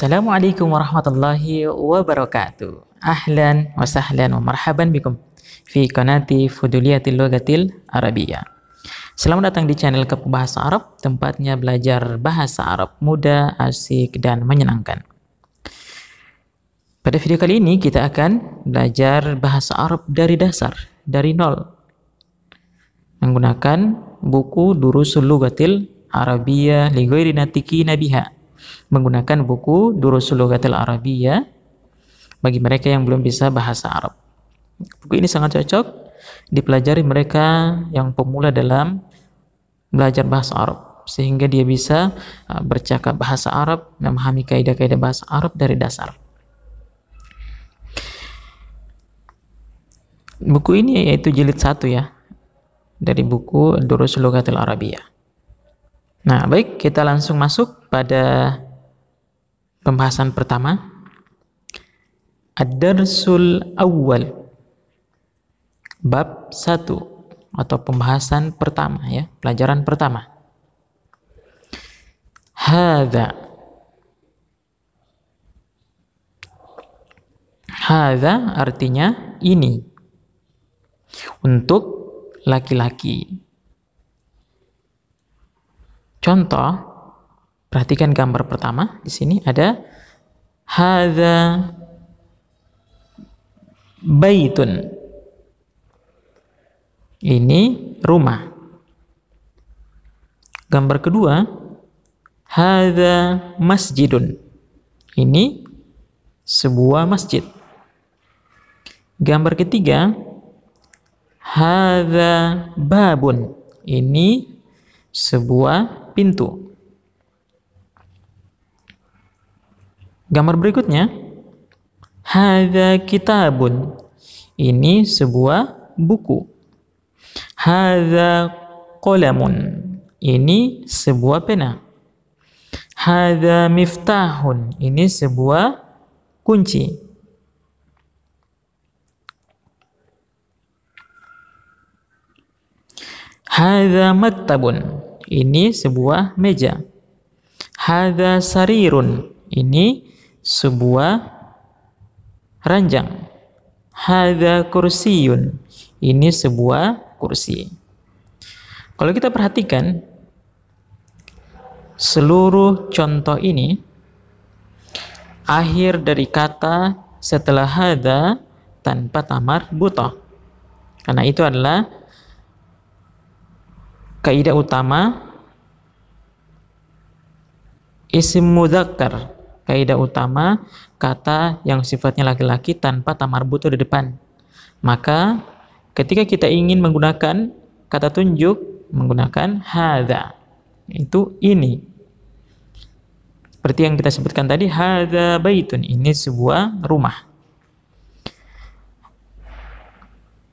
Assalamualaikum warahmatullahi wabarakatuh. Ahlan wa sahlan wa marhaban bikum fi qanati Fuduliyatil Lughatil Arabiyyah. Selamat datang di channel Kepo Bahasa Arab, tempatnya belajar bahasa Arab mudah, asik, dan menyenangkan. Pada video kali ini kita akan belajar bahasa Arab dari dasar, dari nol, menggunakan buku Durusul Lughatil Arabiyyah li ghairi natikina biha. Menggunakan buku Durusul Lughatil Arabiyyah bagi mereka yang belum bisa bahasa Arab. Buku ini sangat cocok dipelajari mereka yang pemula dalam belajar bahasa Arab, sehingga dia bisa bercakap bahasa Arab, memahami kaidah-kaidah bahasa Arab dari dasar. Buku ini yaitu jilid 1 ya, dari buku Durusul Lughatil Arabiyyah. Nah, baik, kita langsung masuk pada pembahasan pertama. Ad-Darsul Awwal, bab 1 atau pembahasan pertama ya, pelajaran pertama. Hadza. Hadza artinya ini. Untuk laki-laki. Contoh, perhatikan gambar pertama. Di sini ada hadza baitun. Ini rumah. Gambar kedua, hadza masjidun. Ini sebuah masjid. Gambar ketiga, hadza babun. Ini sebuah pintu. Gambar berikutnya, hadza kitabun. Ini sebuah buku. Hadza qalamun. Ini sebuah pena. Hadza miftahun. Ini sebuah kunci. Hadza maktabun. Ini sebuah meja. Hadza sarirun. Ini sebuah ranjang. Hadza kursiyun. Ini sebuah kursi. Kalau kita perhatikan seluruh contoh ini, akhir dari kata setelah hadza tanpa tamar butoh. Karena itu adalah kaidah utama isim mudzakkar, kaidah utama kata yang sifatnya laki-laki tanpa tamar buto di depan. Maka ketika kita ingin menggunakan kata tunjuk, menggunakan hadza, itu ini. Seperti yang kita sebutkan tadi, hadza baitun, ini sebuah rumah.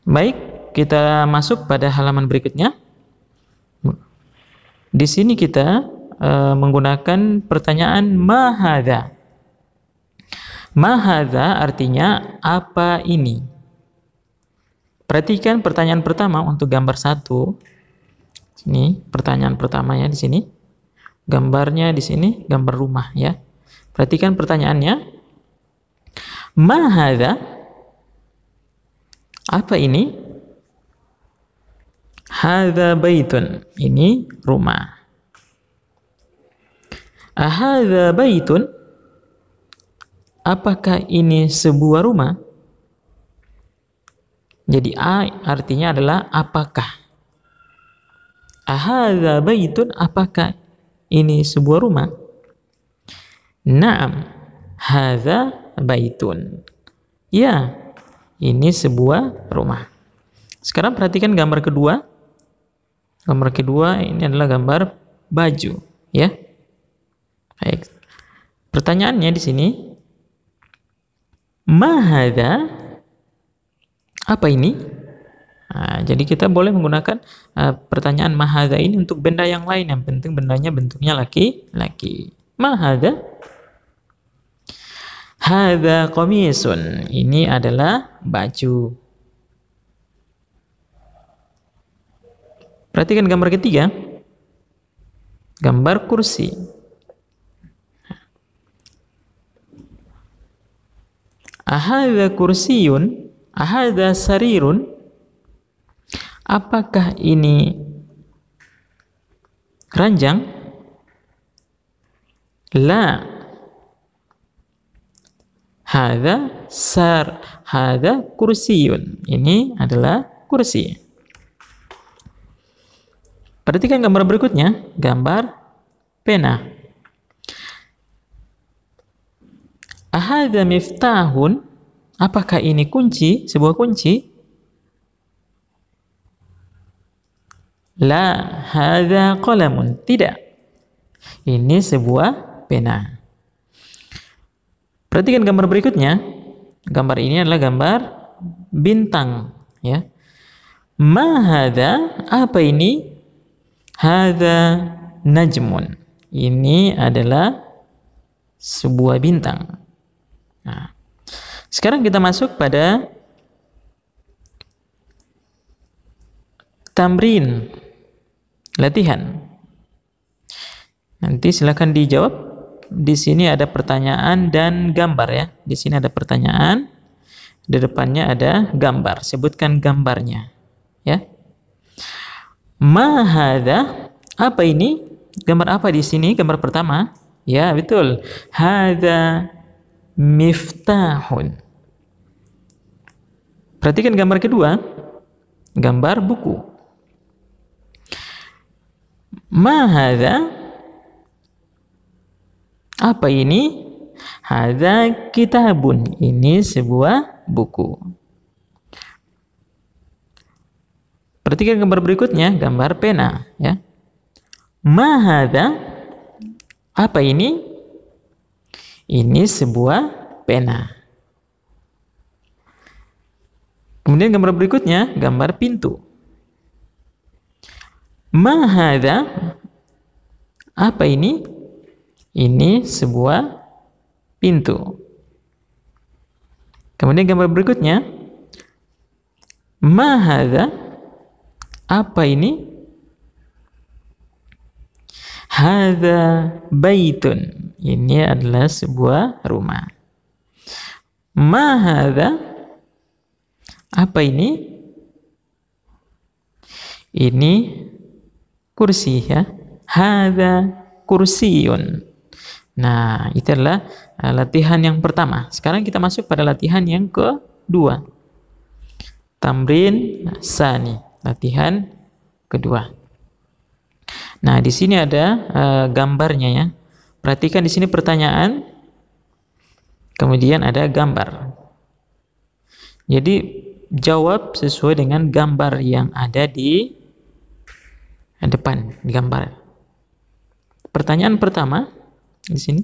Baik, kita masuk pada halaman berikutnya. Di sini kita menggunakan pertanyaan ma hadza. Ma hadza artinya apa ini. Perhatikan pertanyaan pertama untuk gambar 1. Ini pertanyaan pertamanya di sini. Gambarnya di sini gambar rumah ya. Perhatikan pertanyaannya. Ma hadza? Apa ini? Hadza baitun. Ini rumah. Ahadza baitun? Apakah ini sebuah rumah? Jadi a artinya adalah apakah. Ahadza baitun? Apakah ini sebuah rumah? Naam, hadza baitun. Ya, ini sebuah rumah. Sekarang perhatikan gambar kedua. Gambar kedua ini adalah gambar baju, ya. Baik. Pertanyaannya di sini, ma hadza? Apa ini? Nah, jadi kita boleh menggunakan pertanyaan ma hadza ini untuk benda yang lain, yang penting bendanya bentuknya laki-laki. Ma hadza? Hadza qamisun. Ini adalah baju. Perhatikan gambar ketiga. Gambar kursi. Ahadza kursiyun, ahadza sarirun. Apakah ini ranjang? La. Hadza kursiyun. Ini adalah kursi. Perhatikan gambar berikutnya, gambar pena. Ahadza miftahun. Apakah ini kunci, sebuah kunci? La, hadza qalamun. Tidak. Ini sebuah pena. Perhatikan gambar berikutnya. Gambar ini adalah gambar bintang, ya. Ma hadza? Apa ini? Hadza najmun. Ini adalah sebuah bintang. Nah, sekarang kita masuk pada tamrin, latihan. Nanti silakan dijawab. Di sini ada pertanyaan dan gambar, ya. Di sini ada pertanyaan, di depannya ada gambar. Sebutkan gambarnya, ya. Ma hadza? Apa ini? Gambar apa di sini? Gambar pertama. Ya, betul. Hadza miftahun. Perhatikan gambar kedua. Gambar buku. Ma hadza? Apa ini? Hadza kitabun. Ini sebuah buku. Perhatikan gambar berikutnya, gambar pena, ya. Ma hadza? Apa ini? Ini sebuah pena. Kemudian gambar berikutnya, gambar pintu. Ma hadza? Apa ini? Ini sebuah pintu. Kemudian gambar berikutnya, ma hadza? Apa ini? Hadza baitun. Ini adalah sebuah rumah. Ma hadza? Apa ini? Ini kursi, ya. Hadza kursiyun. Nah, itu adalah latihan yang pertama. Sekarang kita masuk pada latihan yang kedua. Tamrin sani, latihan kedua. Nah, di sini ada gambarnya, ya. Perhatikan di sini pertanyaan, kemudian ada gambar. Jadi jawab sesuai dengan gambar yang ada di depan, di gambar. Pertanyaan pertama di sini,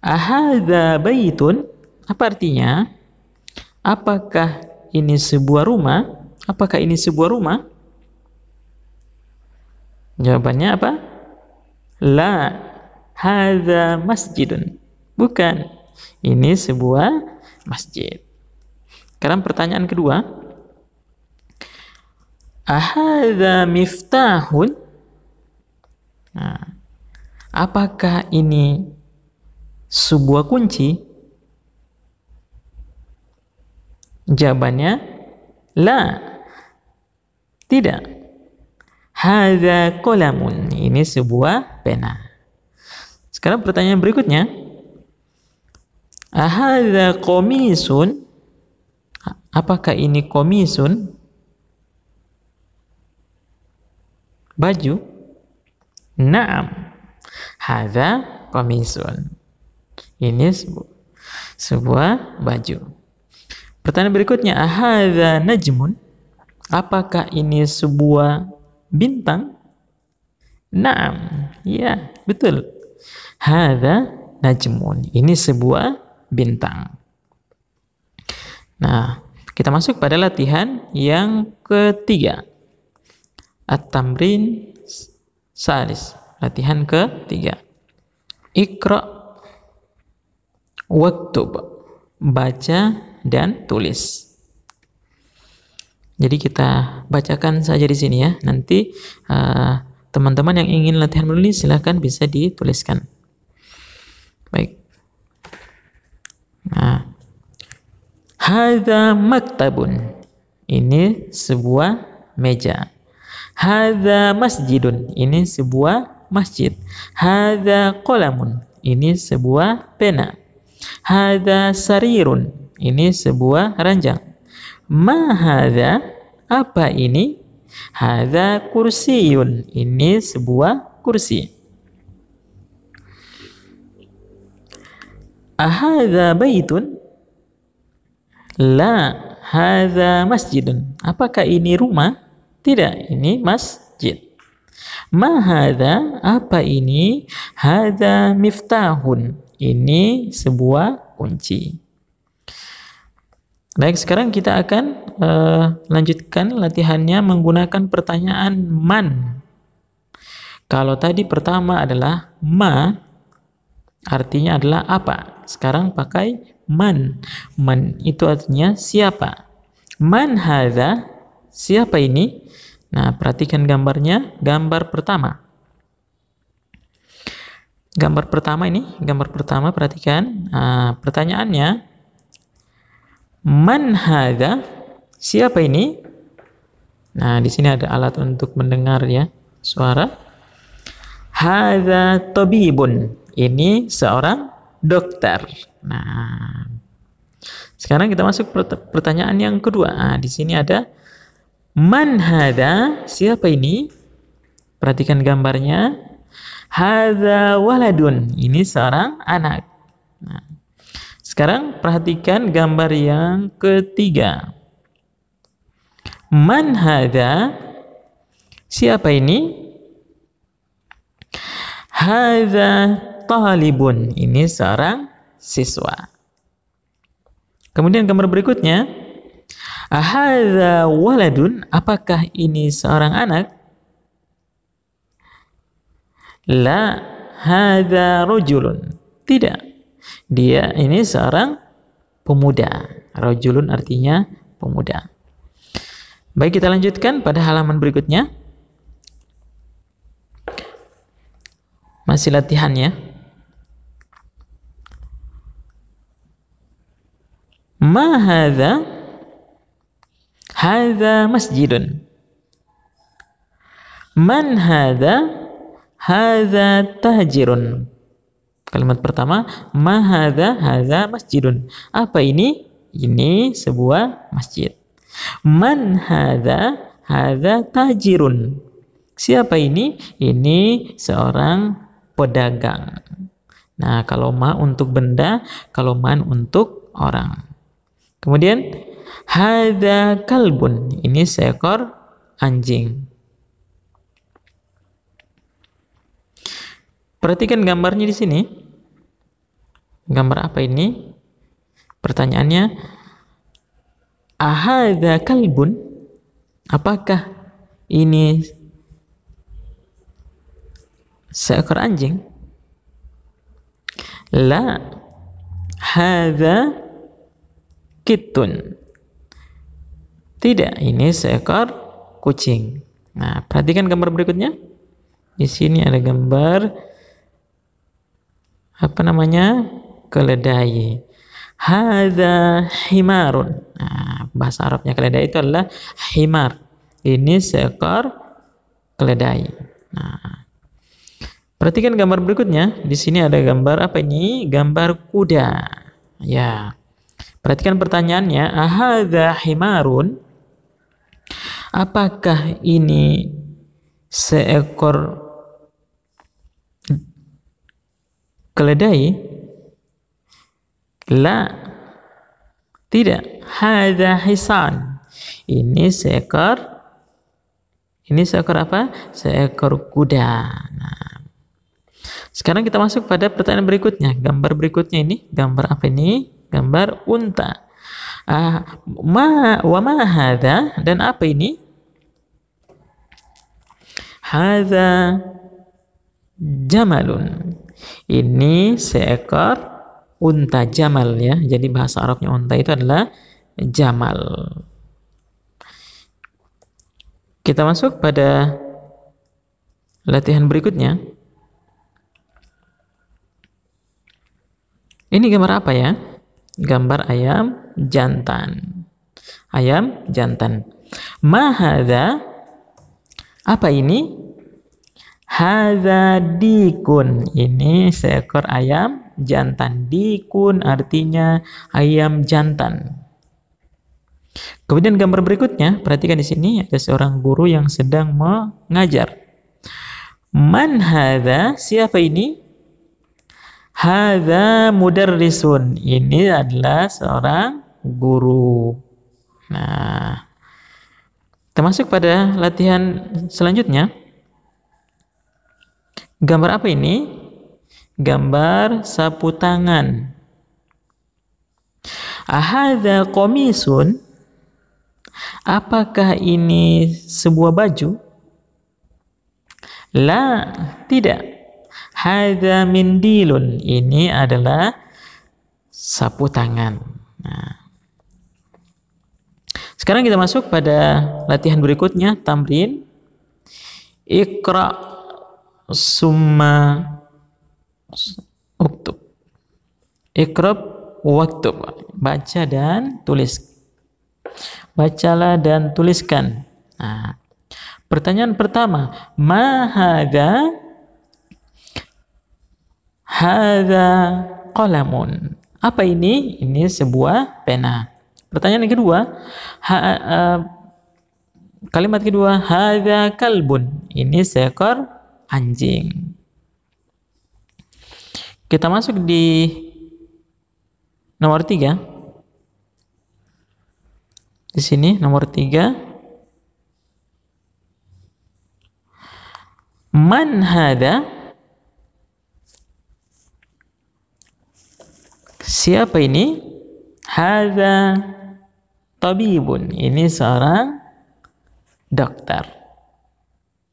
ahadza baitun? Apa artinya? Apakah ini sebuah rumah? Apakah ini sebuah rumah? Jawabannya apa? La, hadza masjidun. Bukan. Ini sebuah masjid. Sekarang pertanyaan kedua. Ahadza miftahun? Nah, apakah ini sebuah kunci? Jawabannya la, tidak. Hadza qalamun. Ini sebuah pena. Sekarang pertanyaan berikutnya. Ahadza qamisun? Apakah ini qamisun? Baju? Naam. Hadza qamisun. Ini sebuah baju. Pertanyaan berikutnya, ahadza najmun? Apakah ini sebuah bintang? Naam. Ya, betul. Hadza najmun. Ini sebuah bintang. Nah, kita masuk pada latihan yang ketiga. At-tamrin salis. Latihan ketiga. Iqra waktub. Baca dan tulis. Jadi kita bacakan saja di sini, ya. Nanti teman-teman yang ingin latihan menulis silahkan bisa dituliskan. Baik. Nah, Hadza maktabun. Ini sebuah meja. Hadza masjidun. Ini sebuah masjid. Hadza qalamun. Ini sebuah pena. Hadza sarirun. Ini sebuah ranjang. Ma hadza? Apa ini? Hadza kursiyun. Ini sebuah kursi. Ahadza baitun? La, hadza masjidun. Apakah ini rumah? Tidak, ini masjid. Ma hadza? Apa ini? Hadza miftahun. Ini sebuah kunci. Baik, sekarang kita akan lanjutkan latihannya menggunakan pertanyaan man. Kalau tadi pertama adalah ma, artinya adalah apa. Sekarang pakai man. Man itu artinya siapa. Man hadza, siapa ini? Nah, perhatikan gambarnya. Gambar pertama. Gambar pertama ini, gambar pertama perhatikan. Pertanyaannya, man hadza, siapa ini? Nah, di sini ada alat untuk mendengar ya suara. Hadza tabibun. Ini seorang dokter. Nah, sekarang kita masuk pertanyaan yang kedua. Nah, di sini ada man hadza, siapa ini? Perhatikan gambarnya. Hadza waladun. Ini seorang anak. Nah, sekarang perhatikan gambar yang ketiga. Man hadza, siapa ini? Hadza talibun. Ini seorang siswa. Kemudian gambar berikutnya. Ahadza waladun, apakah ini seorang anak? La, hadza rajulun. Tidak. Dia ini seorang pemuda. Rajulun artinya pemuda. Baik, kita lanjutkan pada halaman berikutnya. Masih latihannya. Ma hadza? Hadza masjidun. Man hadza? Hadza tahjirun. Kalimat pertama, ma hadza? Hadza masjidun. Apa ini? Ini sebuah masjid. Man hadza? Hadza tahjirun. Siapa ini? Ini seorang pedagang. Nah, kalau ma untuk benda, kalau man untuk orang. Kemudian hadza kalbun. Ini seekor anjing. Perhatikan gambarnya di sini. Gambar apa ini? Pertanyaannya, ahadza kalbun? Apakah ini seekor anjing? La, hadza kittun. Tidak, ini seekor kucing. Nah, perhatikan gambar berikutnya. Di sini ada gambar apa namanya? Keledai. Hadza himarun. Nah, bahasa Arabnya keledai itu adalah himar. Ini seekor keledai. Nah, perhatikan gambar berikutnya. Di sini ada gambar apa ini? Gambar kuda. Ya. Perhatikan pertanyaannya. Ahadza himarun? Apakah ini seekor keledai? La, tidak. Hadza hisan. Ini seekor apa? Seekor kuda. Nah, sekarang kita masuk pada pertanyaan berikutnya. Gambar berikutnya ini, gambar apa ini? Gambar unta. Wa ma hadza? Dan apa ini? Hadza jamalun. Ini seekor unta, jamal ya. Jadi bahasa Arabnya unta itu adalah jamal. Kita masuk pada latihan berikutnya. Ini gambar apa ya? Gambar ayam jantan. Ayam jantan. Ma hadza? Apa ini? Hadza dikun. Ini seekor ayam jantan. Dikun artinya ayam jantan. Kemudian gambar berikutnya, perhatikan di sini ada seorang guru yang sedang mengajar. Man hadza? Siapa ini? Hadza mudarrisun. Ini adalah seorang guru. Nah, kita masuk pada latihan selanjutnya. Gambar apa ini? Gambar sapu tangan. Ahadza qamisun? Apakah ini sebuah baju? La, tidak. Hadza mindilun. Ini adalah sapu tangan. Nah, sekarang kita masuk pada latihan berikutnya, tamrin. Iqra summa uktub. Iqra waktub. Baca dan tulis. Bacalah dan tuliskan. Nah, pertanyaan pertama, ma hadza? Hadza qalamun. Apa ini? Ini sebuah pena. Pertanyaan yang kedua, kalimat kedua, hadza kalbun. Ini seekor anjing. Kita masuk di nomor 3. Di sini nomor 3. Man hadza? Siapa ini? Hadza tabibun. Ini seorang dokter.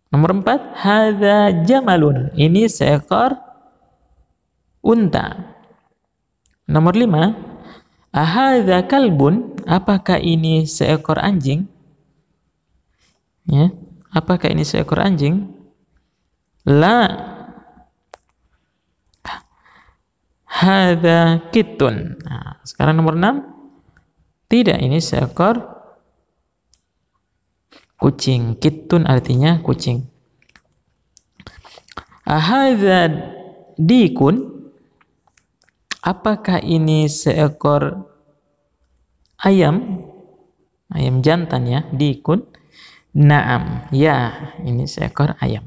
Nomor 4, hadza jamalun. Ini seekor unta. Nomor 5, ahadza kalbun? Apakah ini seekor anjing? Ya, apakah ini seekor anjing? La, hadza kitun. Nah, sekarang nomor 6, tidak, ini seekor kucing. Kitun artinya kucing. Ahadza dikun? Apakah ini seekor ayam? Ayam jantan ya, dikun. Naam, ya, ini seekor ayam.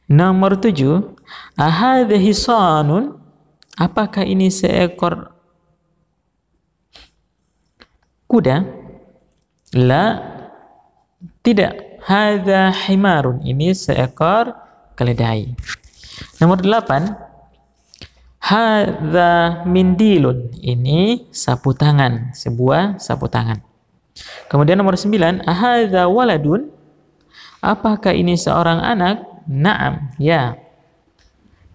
Nomor 7, ahadza hisanun? Apakah ini seekor kuda? La, tidak. Hadza himarun. Ini seekor keledai. Nomor 8, hadza mindilun. Ini sapu tangan, sebuah sapu tangan. Kemudian nomor 9, ahadza waladun? Apakah ini seorang anak? Naam, ya.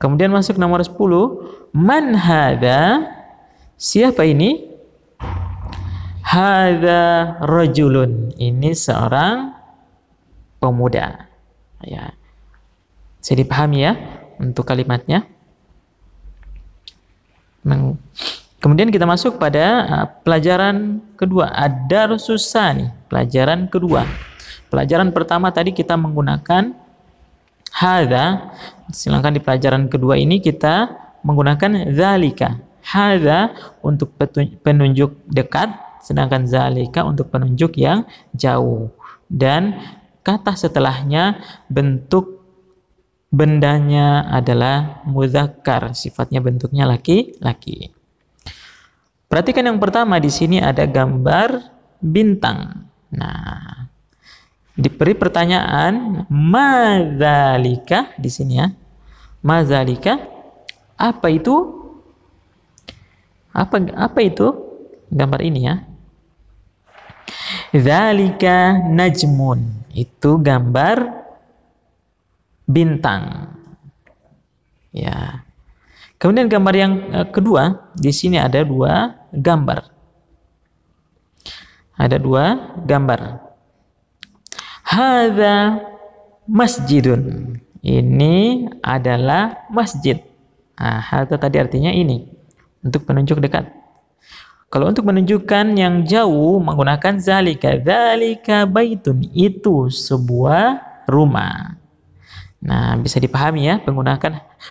Kemudian masuk nomor 10, man hadza? Siapa ini? Hadza rajulun. Ini seorang pemuda. Ya. Bisa dipahami ya untuk kalimatnya. Kemudian kita masuk pada pelajaran kedua, ad-darsus tsani, pelajaran kedua. Pelajaran pertama tadi kita menggunakan hadza. Silakan di pelajaran kedua ini kita menggunakan zalika. Hadza untuk penunjuk dekat, sedangkan zalika untuk penunjuk yang jauh. Dan kata setelahnya bentuk bendanya adalah mudzakkar, sifatnya bentuknya laki-laki. Perhatikan yang pertama, di sini ada gambar bintang. Nah, diberi pertanyaan madzalika di sini ya. Madzalika, apa itu? Apa itu? Gambar ini ya. Dzalika najmun. Itu gambar bintang. Ya. Kemudian gambar yang kedua, di sini ada 2 gambar. Ada 2 gambar. Hadza masjidun. Ini adalah masjid. Nah, hadza tadi artinya ini, untuk penunjuk dekat. Kalau untuk menunjukkan yang jauh menggunakan zalika. Zalika baitun, itu sebuah rumah. Nah, bisa dipahami ya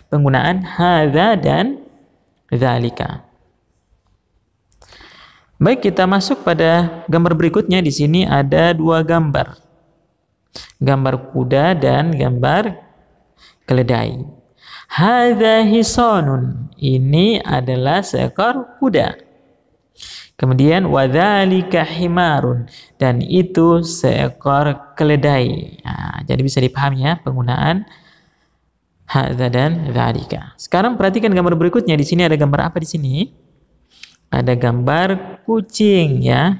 penggunaan hadza dan zalika. Baik, kita masuk pada gambar berikutnya. Di sini ada dua gambar. Gambar kuda dan gambar keledai. Hadza hisanun, ini adalah seekor kuda. Kemudian wadzalika himarun, dan itu seekor keledai. Nah, jadi bisa dipahami ya penggunaan hadza dan dzalika. Sekarang perhatikan gambar berikutnya. Di sini ada gambar apa di sini? Ada gambar kucing ya.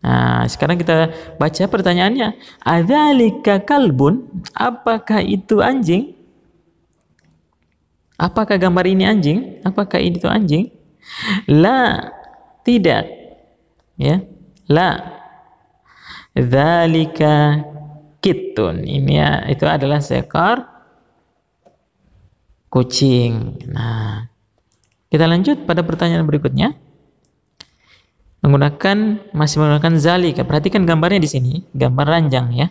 Nah, sekarang kita baca pertanyaannya. Adzalika kalbun? Apakah itu anjing? Apakah gambar ini anjing? Apakah itu anjing? La, tidak. Ya, la. Dzalika kitun. Ini ya, itu adalah seekor kucing. Nah, kita lanjut pada pertanyaan berikutnya. Masih menggunakan zalika. Perhatikan gambarnya di sini, gambar ranjang ya.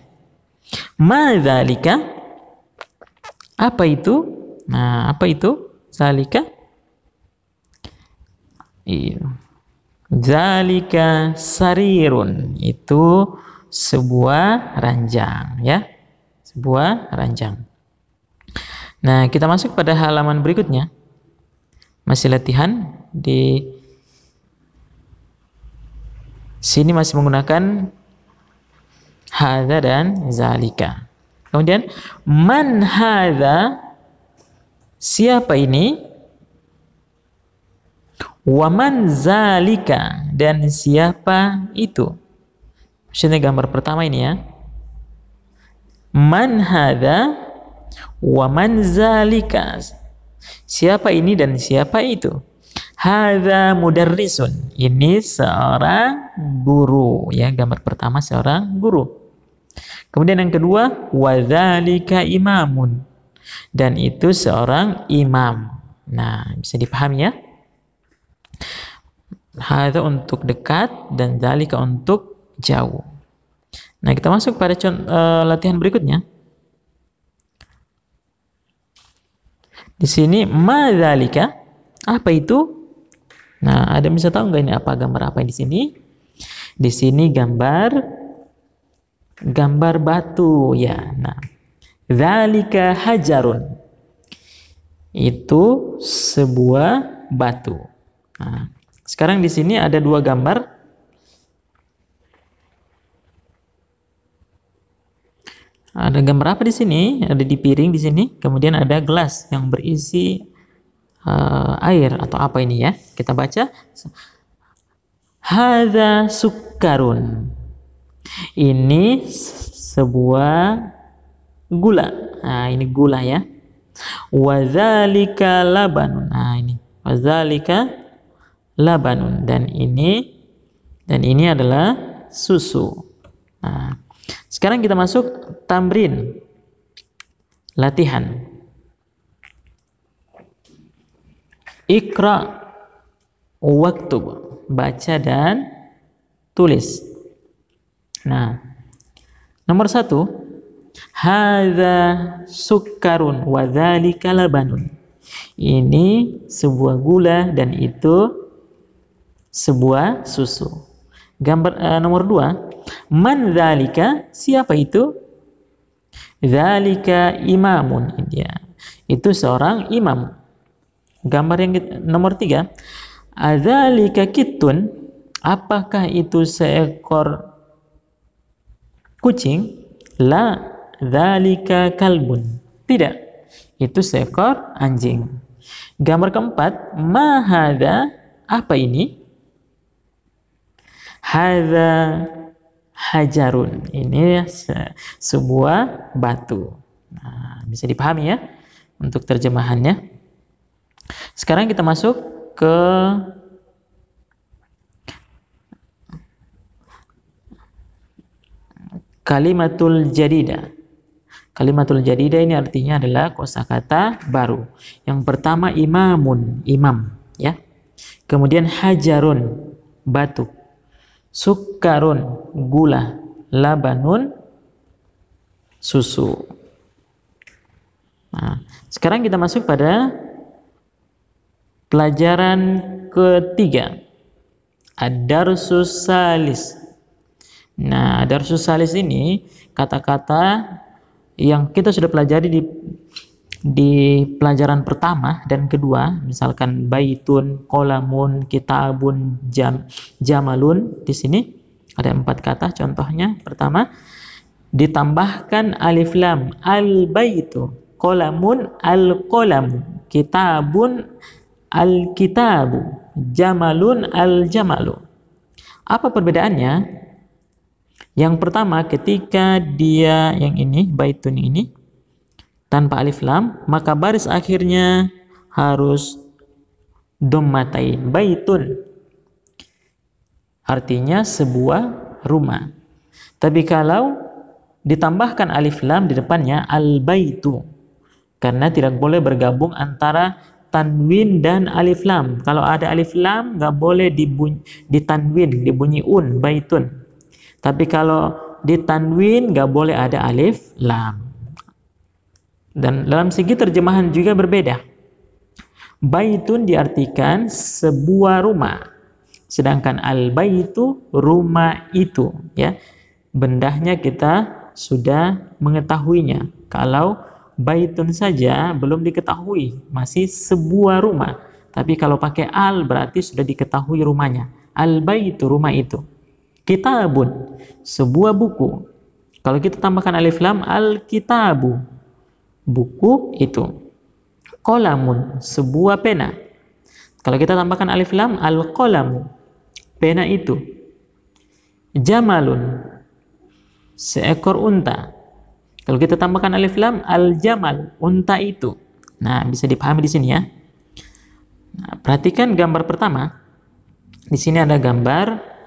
Ma dzalika? Apa itu? Nah, apa itu? Zalika? Zalika sarirun. Itu sebuah ranjang ya. Sebuah ranjang. Nah, kita masuk pada halaman berikutnya. Masih latihan di sini masih menggunakan hadza dan zalika. Kemudian man hadza? Siapa ini? Waman zalika, dan siapa itu? Maksudnya gambar pertama ini ya. Man hadza waman zalika. Siapa ini dan siapa itu? Hadza mudarrisun. Ini seorang guru ya, gambar pertama seorang guru. Kemudian yang kedua, wadzalika imamun. Dan itu seorang imam. Nah, bisa dipahami ya. Hadza untuk dekat dan dzalika untuk jauh. Nah, kita masuk pada latihan berikutnya. Di sini ma dzalika, apa itu? Nah, ada bisa tahu nggak ini apa gambar apa di sini? Di sini gambar batu ya. Nah, dzalika hajarun. Itu sebuah batu. Nah, sekarang di sini ada dua gambar. Ada gambar apa di sini? Ada di piring di sini. Kemudian ada gelas yang berisi air atau apa ini ya? Kita baca. Hadza sukkarun. Ini sebuah gula. Nah, ini gula ya. Wadzalika labanun. Nah, ini wadzalika labanun, dan ini adalah susu. Nah, sekarang kita masuk tamrin. Latihan. Iqra waktub. Baca dan tulis. Nah, nomor 1. Hadza sukkarun wa dzalika labanun. Ini sebuah gula dan itu sebuah susu. Gambar nomor 2. Man dzalika? Siapa itu? Dzalika imamun. Itu seorang imam. Gambar yang nomor 3. Adzalika kitun? Apakah itu seekor kucing? La, dzalika kalbun. Tidak, itu seekor anjing. Gambar keempat, ma hadza? Apa ini? Hadza hajarun. Ini sebuah batu. Nah, bisa dipahami ya untuk terjemahannya. Sekarang kita masuk ke kalimatul jadidah. Kalimatul jadidah ini artinya adalah kosakata baru. Yang pertama imamun, imam ya. Kemudian hajarun, batu. Sukkarun, gula. Labanun, susu. Nah, sekarang kita masuk pada pelajaran ketiga. Ad-darsus salis. Nah, ad-darsus salis ini kata-kata yang kita sudah pelajari di pelajaran pertama dan kedua, misalkan baitun, qolamun, kitabun, jamalun. Di sini ada 4 kata contohnya. Pertama, ditambahkan alif lam, al-baitu, qolamun, al-qolamu, kitabun, al-kitabu, jamalun, al-jamalu. Apa perbedaannya? Yang pertama, ketika dia yang ini, baitun ini, tanpa alif lam, maka baris akhirnya harus dhammatain. Baitun artinya sebuah rumah. Tapi kalau ditambahkan alif lam di depannya, al-baitu, karena tidak boleh bergabung antara tanwin dan alif lam. Kalau ada alif lam nggak boleh ditanwin, dibunyiun, baitun. Tapi kalau ditanwin nggak boleh ada alif lam. Dan dalam segi terjemahan juga berbeda. Baitun diartikan sebuah rumah, sedangkan al-baitu rumah itu, ya. Bendahnya kita sudah mengetahuinya. Kalau baitun saja belum diketahui, masih sebuah rumah. Tapi kalau pakai al berarti sudah diketahui rumahnya. Al-baitu rumah itu. Kitabun sebuah buku. Kalau kita tambahkan alif lam, al-kitabu buku itu. Qolamun sebuah pena. Kalau kita tambahkan alif lam, al-qolamu pena itu. Jamalun seekor unta. Kalau kita tambahkan alif lam, al-jamal unta itu. Nah, bisa dipahami di sini ya. Nah, perhatikan gambar pertama. Di sini ada gambar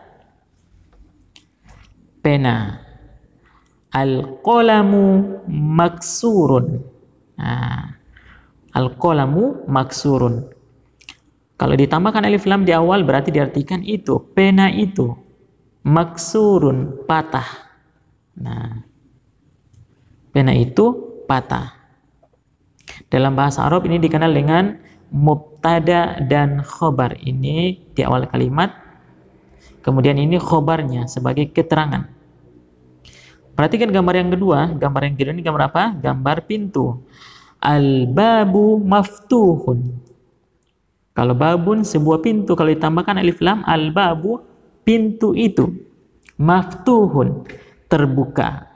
pena. Al-qolamu maksurun. Nah, al-qolamu maksurun. Kalau ditambahkan alif lam di awal berarti diartikan itu, pena itu. Maksurun, patah. Nah, pena itu patah. Dalam bahasa Arab ini dikenal dengan mubtada dan khobar. Ini di awal kalimat, kemudian ini khobarnya sebagai keterangan. Perhatikan gambar yang kedua. Gambar yang kedua ini gambar apa? Gambar pintu. Al-babu maftuhun. Kalau babun sebuah pintu, kalau ditambahkan alif lam, al-babu pintu itu. Maftuhun terbuka.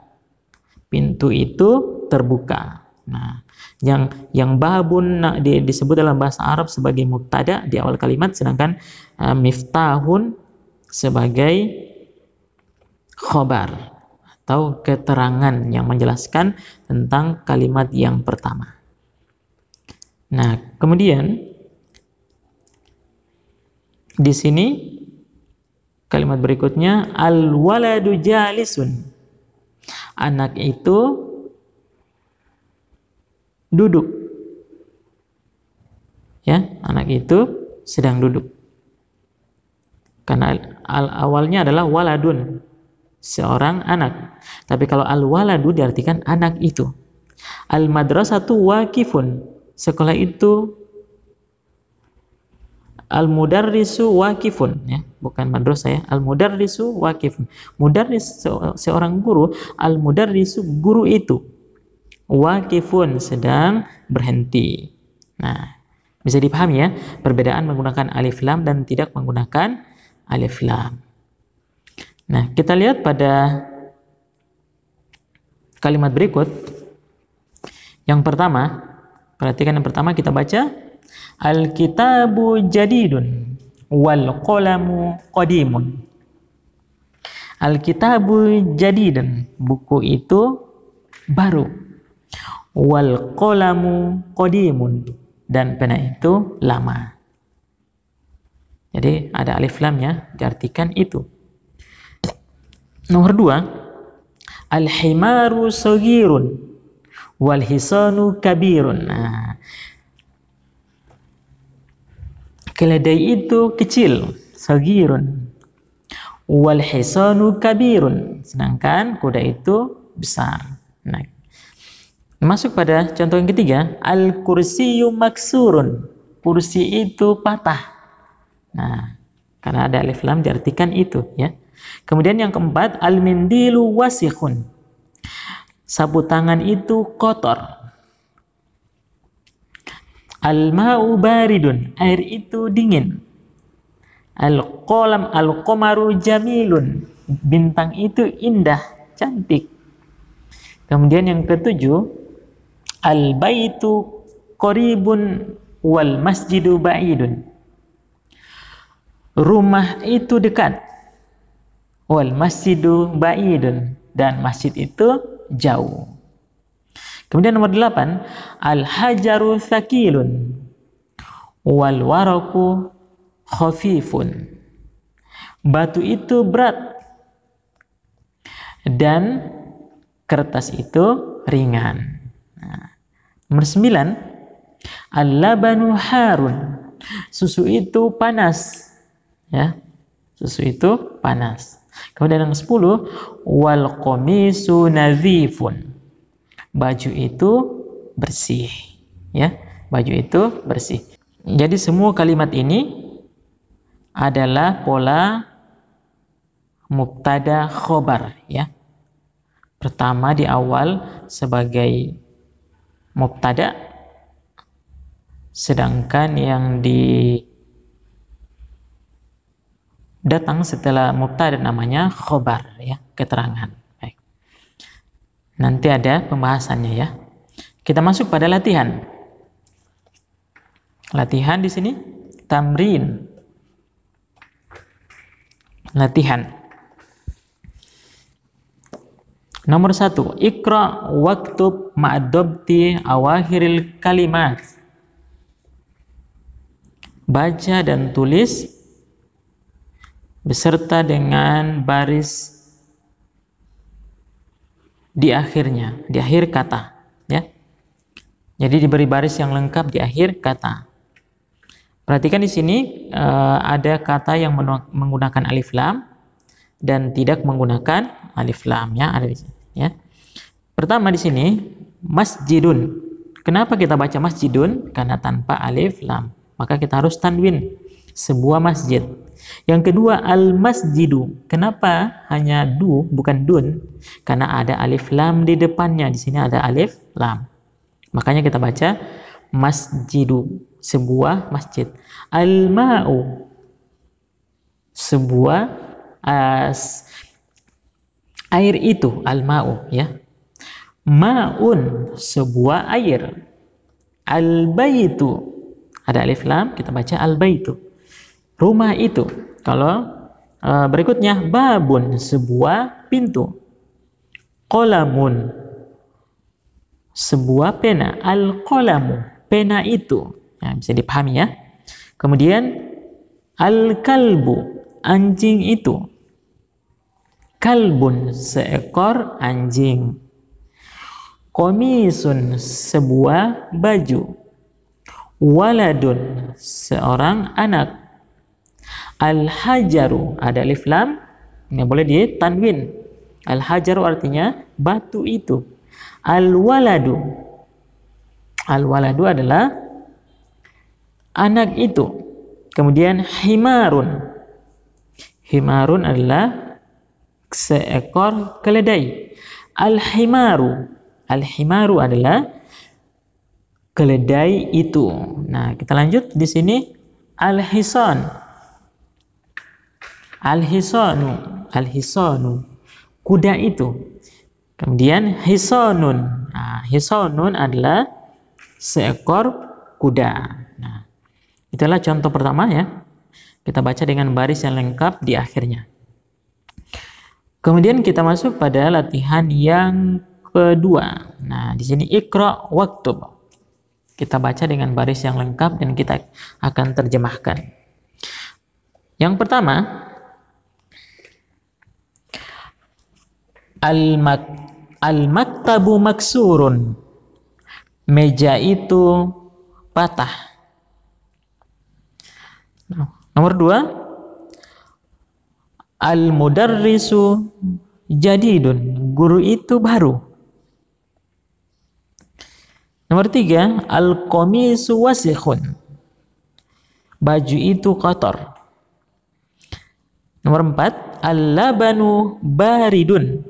Pintu itu terbuka. Nah, yang babun disebut dalam bahasa Arab sebagai mubtada di awal kalimat, sedangkan miftahun sebagai khobar atau keterangan yang menjelaskan tentang kalimat yang pertama. Nah, kemudian di sini kalimat berikutnya, al-waladu jalisun. Anak itu duduk. Ya, anak itu sedang duduk. Karena awalnya adalah waladun, seorang anak. Tapi kalau al-waladu diartikan anak itu. Al-madrasatu waqifun. Sekolah itu, al-mudarrisu waqifun, ya, bukan madrasah ya. Al-mudarrisu waqifun. Mudarris seorang guru, al-mudarrisu guru itu. Waqifun sedang berhenti. Nah, bisa dipahami ya perbedaan menggunakan alif lam dan tidak menggunakan alif lam. Nah, kita lihat pada kalimat berikut. Yang pertama, perhatikan yang pertama kita baca, al-kitabu jadidun wal qalamu qadimun. Al-kitabu jadidun, buku itu baru. Wal qalamu qadimun, dan pena itu lama. Jadi ada alif lamnya, diartikan itu. Nomor 2, al-himaru saghirun wal hisanu kabirun. Nah, keledai itu kecil, saghirun. Wal hisanu kabirun. Sedangkan kuda itu besar. Nah, masuk pada contoh yang ketiga, al kursiyu maksurun. Kursi itu patah. Nah, karena ada alif lam diartikan itu, ya. Kemudian yang keempat, al mindilu wasikhun. Sapu tangan itu kotor. Al ma'u baridun. Air itu dingin. Al-qalam al-qamaru jamilun. Bintang itu indah, cantik. Kemudian yang ketujuh, al-baitu qaribun wal masjidu ba'idun. Rumah itu dekat. Wal masjidu ba'idun. Dan masjid itu jauh. Kemudian nomor 8, al-hajaru thaqilun wal waraku khafifun. Batu itu berat dan kertas itu ringan. Nah, nomor 9, al-labanu harun. Susu itu panas, ya. Susu itu panas. Kemudian yang 10, wal qamisu nadhifun. Baju itu bersih, ya. Baju itu bersih. Jadi semua kalimat ini adalah pola mubtada khobar, ya. Pertama di awal sebagai mubtada, sedangkan yang datang setelah mubtada namanya khobar, ya, keterangan. Baik. Nanti ada pembahasannya, ya. Kita masuk pada latihan. Latihan di sini tamrin. Latihan. Nomor 1, Iqra waktub ma'adobti awakhiril kalimat. Baca dan tulis beserta dengan baris di akhirnya, di akhir kata, ya. Jadi diberi baris yang lengkap di akhir kata. Perhatikan di sini ada kata yang menggunakan alif lam dan tidak menggunakan alif lam, ya, ada di sini, ya. Pertama di sini masjidun. Kenapa kita baca masjidun? Karena tanpa alif lam. Maka kita harus tanwin, sebuah masjid. Yang kedua al-masjidu. Kenapa hanya du bukan dun? Karena ada alif lam di depannya. Di sini ada alif lam. Makanya kita baca masjidu, sebuah masjid. Al-ma'u, sebuah air itu, al-ma'u, ya. Ma'un, sebuah air. Al-baitu, ada alif lam, kita baca al-baitu. Rumah itu. Kalau berikutnya babun, sebuah pintu. Qalamun, sebuah pena. Al-qalamu, pena itu. Ya, bisa dipahami, ya. Kemudian al-kalbu, anjing itu. Kalbun, seekor anjing. Komisun, sebuah baju. Waladun, seorang anak. Al-hajaru, ada alif lam, nggak boleh ditanwin. Al-hajaru artinya batu itu. Al-waladu, al-waladu adalah anak itu. Kemudian himarun, himarun adalah seekor keledai. Al-himaru, al-himaru adalah keledai itu. Nah, kita lanjut di sini al-hisan. Al-hisanu, al-hisanu, kuda itu. Kemudian hisanun. Nah, hisanun adalah seekor kuda. Nah, itulah contoh pertama, ya. Kita baca dengan baris yang lengkap di akhirnya. Kemudian kita masuk pada latihan yang kedua. Nah, di sini Iqra waktub. Kita baca dengan baris yang lengkap dan kita akan terjemahkan. Yang pertama, al-maktabu maksurun. Meja itu patah. Nomor 2, Al-mudarrisu jadidun, guru itu baru. Nomor 3, al-qamisu wasikhun, baju itu kotor. Nomor 4, al-labanu baridun.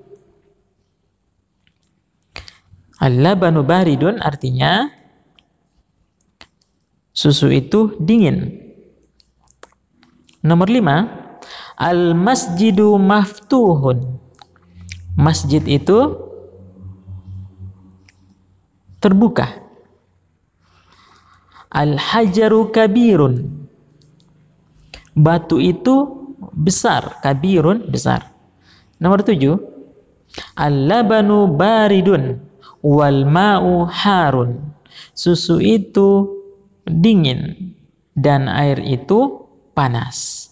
Al-labanu baridun artinya susu itu dingin. Nomor 5, al-masjidu maftuhun, masjid itu terbuka. Al-hajaru kabirun, batu itu besar, kabirun besar. Nomor 7, al-labanu baridun wal ma'u harun, susu itu dingin dan air itu panas.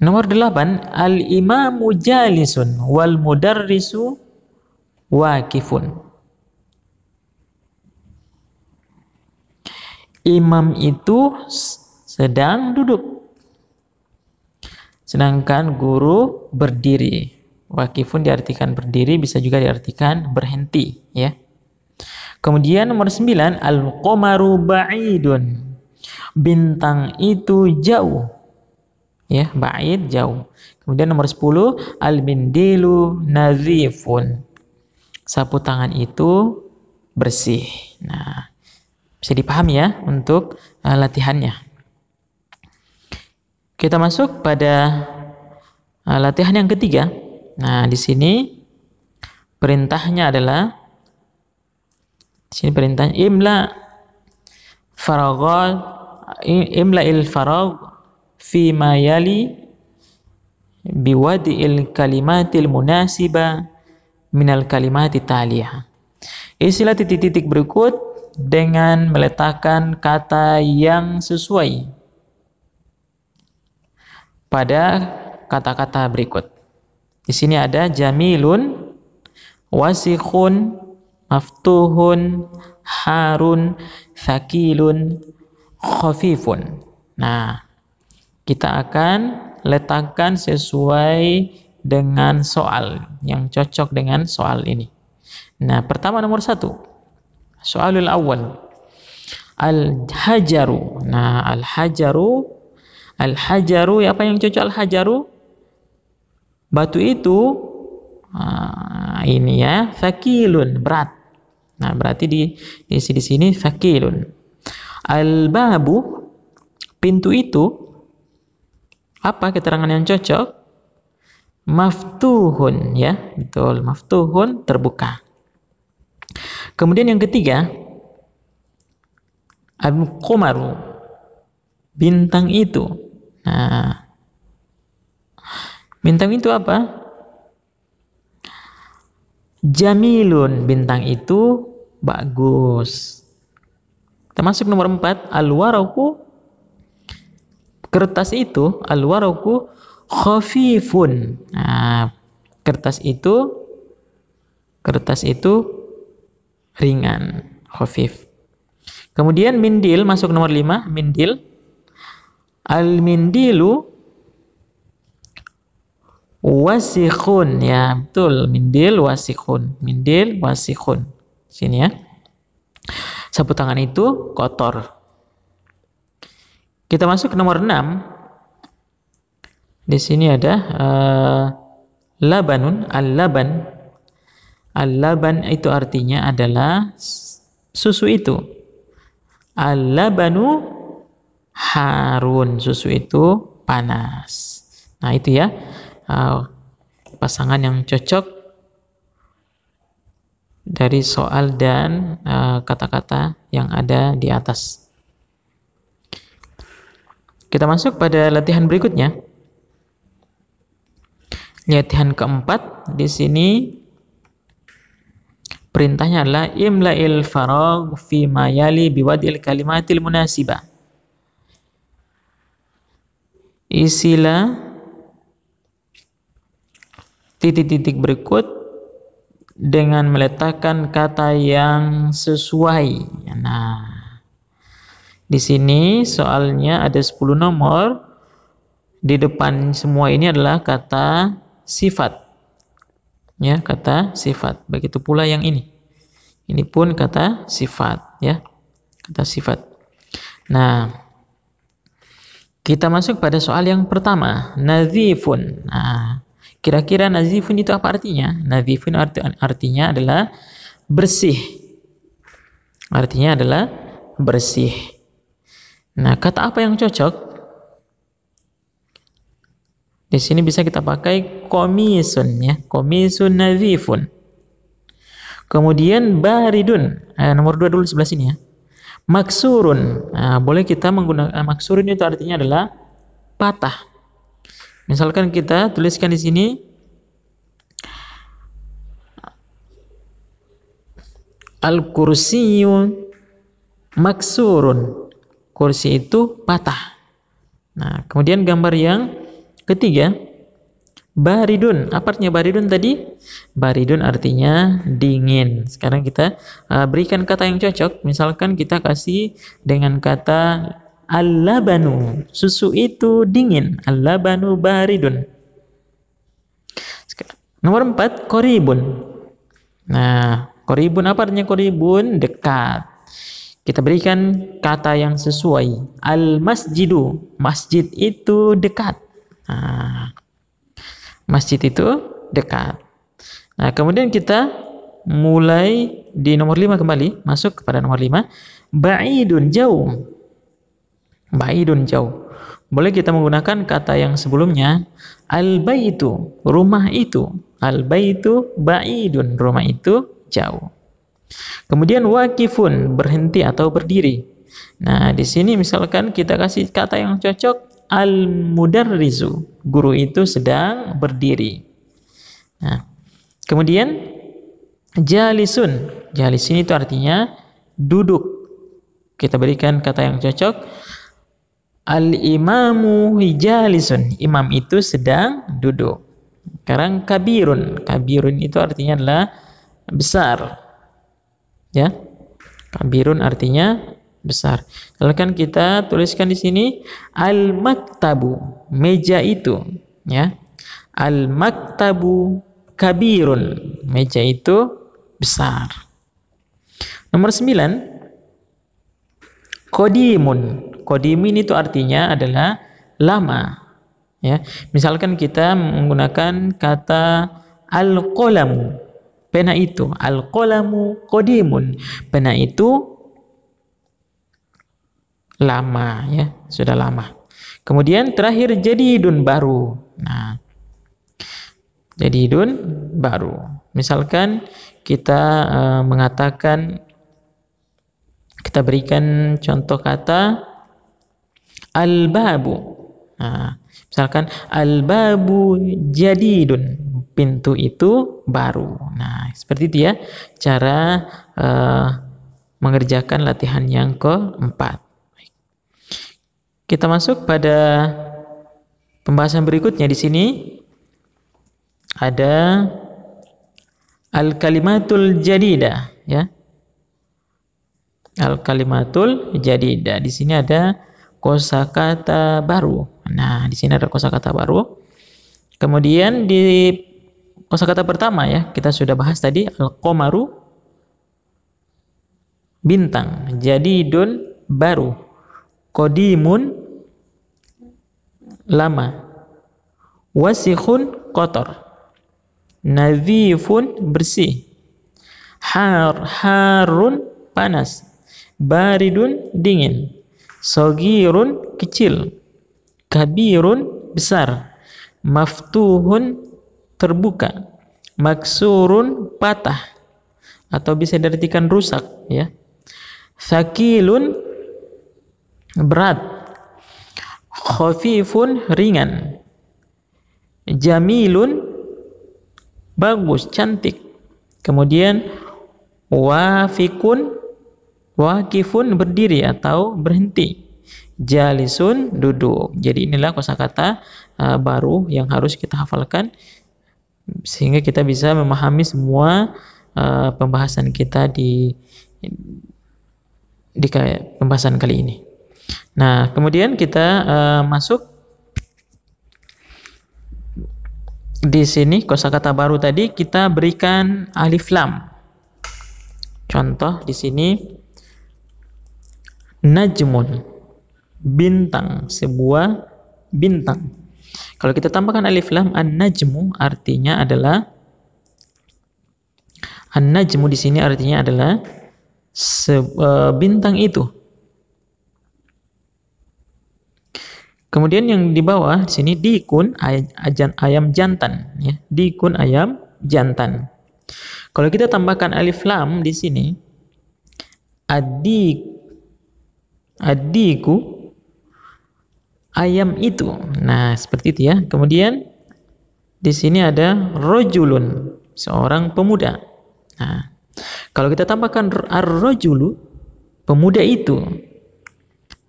Nomor 8, al-imamu jalisun wal mudarrisu waqifun, imam itu sedang duduk, sedangkan guru berdiri. Waqifun diartikan berdiri, bisa juga diartikan berhenti, ya. Kemudian nomor 9, al-qamaru ba'idun, bintang itu jauh, ya, ba'id jauh. Kemudian nomor 10, al-mindilu nadhifun, sapu tangan itu bersih. Nah, bisa dipahami ya untuk latihannya. Kita masuk pada latihan yang ketiga. Nah, di sini perintahnya adalah, di sini perintahnya imla'il faragh fi ma yali biwadi'il kalimatil munasiba minal kalimati taliyah. Isilah titik-titik berikut dengan meletakkan kata yang sesuai pada kata-kata berikut. Di sini ada jamilun, wasikhun, maftuhun, harun, thaqilun, khafifun. Nah, kita akan letakkan sesuai dengan soal yang cocok dengan soal ini. Nah, pertama nomor 1. Soalul awal. Al-hajaru. Nah, al-hajaru apa yang cocok al-hajaru? Batu itu ini ya, thaqilun, berat. Nah, berarti di sini thaqilun. Al-babu, pintu itu, apa keterangan yang cocok? Maftuhun, ya, betul, maftuhun, terbuka. Kemudian yang ketiga, al-qamaru, bintang itu. Nah, bintang itu apa? Jamilun, bintang itu bagus. Kita masuk nomor 4, al-waraku, kertas itu, al-waraku khafifun. Nah, kertas itu ringan, khafif. Kemudian mindil, masuk nomor 5, mindil. Al-mindilu wasikhun, ya, betul, mindil wasikhun. Mindil wasikhun. Sini ya. Sapu tangan itu kotor. Kita masuk ke nomor 6. Di sini ada labanun, al-laban. Al-laban itu artinya adalah susu itu. Al-labanu harun, susu itu panas. Nah, itu ya pasangan yang cocok dari soal dan kata-kata yang ada di atas. Kita masuk pada latihan berikutnya. Latihan keempat, di sini perintahnya adalah imla'il faragh fi ma yali biwadil kalimatil munasibah. Isilah titik-titik berikut dengan meletakkan kata yang sesuai. Nah, di sini soalnya ada 10 nomor. di depan semua ini adalah kata sifat. Ya, kata sifat. Begitu pula yang ini. Ini pun kata sifat, ya. Kata sifat. Nah, kita masuk pada soal yang pertama, nazifun. Nah, kira-kira nazifun itu apa artinya? Nazifun artinya adalah bersih. Artinya adalah bersih. Nah, kata apa yang cocok? Di sini bisa kita pakai komisun, ya. Komisun nazifun. Kemudian baridun. Nomor 2 dulu sebelah sini, ya. Maksurun. Nah, boleh kita menggunakan maksurun, itu artinya adalah patah. Misalkan kita tuliskan di sini al-kursiyyu maksurun. Kursi itu patah. Nah, kemudian gambar yang ketiga, baridun. Apa artinya baridun tadi? Baridun artinya dingin. Sekarang kita berikan kata yang cocok. Misalkan kita kasih dengan kata al-labanu. Susu itu dingin. Al-labanu baridun. Nomor 4, koribun. Nah, koribun apa artinya koribun? Dekat. Kita berikan kata yang sesuai. Al-masjidu. Masjid itu dekat. Nah, masjid itu dekat. Nah, kemudian kita mulai di nomor 5 kembali, masuk kepada nomor 5. Ba'idun, jauh. Ba'idun, jauh. Boleh kita menggunakan kata yang sebelumnya, al-baitu, rumah itu. Al-baitu ba'idun, rumah itu jauh. Kemudian wakifun, berhenti atau berdiri. Nah, di sini misalkan kita kasih kata yang cocok, al-mudarrisu, guru itu sedang berdiri. Nah, kemudian jalisun. Jalisun itu artinya duduk. Kita berikan kata yang cocok, al-imamu jalisun, imam itu sedang duduk. Sekarang kabirun. Kabirun itu artinya adalah besar. Ya. Kabirun artinya besar. Lalu kan kita tuliskan di sini al-maktabu, meja itu, ya. Al-maktabu kabirun, meja itu besar. Nomor 9, qadimun. Qadimin itu artinya adalah lama, ya. Misalkan kita menggunakan kata al-qalamu, pena itu. Al-qalamu qadimun, pena itu lama, ya, sudah lama. Kemudian terakhir jadidun, baru. Nah, jadidun, baru. Misalkan kita mengatakan, kita berikan contoh kata al-babu. Nah, misalkan al-babu jadidun, pintu itu baru. Nah, seperti itu, ya, cara mengerjakan latihan yang keempat. Kita masuk pada pembahasan berikutnya. Di sini ada al-kalimatul jadidah, ya. Al-kalimatul jadidah. Di sini ada kosakata baru. Nah, di sini ada kosakata baru. Kemudian di kosakata pertama, ya, kita sudah bahas tadi, al-qamaru, bintang. Jadidun, baru. Qadimun, lama. Wasikhun, kotor. Nadhifun, bersih. Harun, panas. Baridun, dingin. Sogirun, kecil. Kabirun, besar. Maftuhun, terbuka. Maksurun, patah, atau bisa diartikan rusak, ya. Thaqilun, berat. Khafifun, ringan. Jamilun, bagus, cantik. Kemudian wafikun, wakifun, berdiri atau berhenti. Jalisun, duduk. Jadi inilah kosakata baru yang harus kita hafalkan sehingga kita bisa memahami semua pembahasan kita di pembahasan kali ini. Nah, kemudian kita masuk Di sini kosakata baru tadi kita berikan alif lam. Contoh di sini najmun, bintang, sebuah bintang. Kalau kita tambahkan alif lam, an-najmu artinya adalah an-najmu di sini artinya adalah bintang itu. Kemudian yang di bawah di sini dikun ayam jantan, ya. Dikun ayam jantan. Kalau kita tambahkan alif lam di sini, adiku ayam itu. Nah, seperti itu ya. Kemudian di sini ada rojulun, seorang pemuda. Nah, kalau kita tambahkan ar-rojulu, pemuda itu,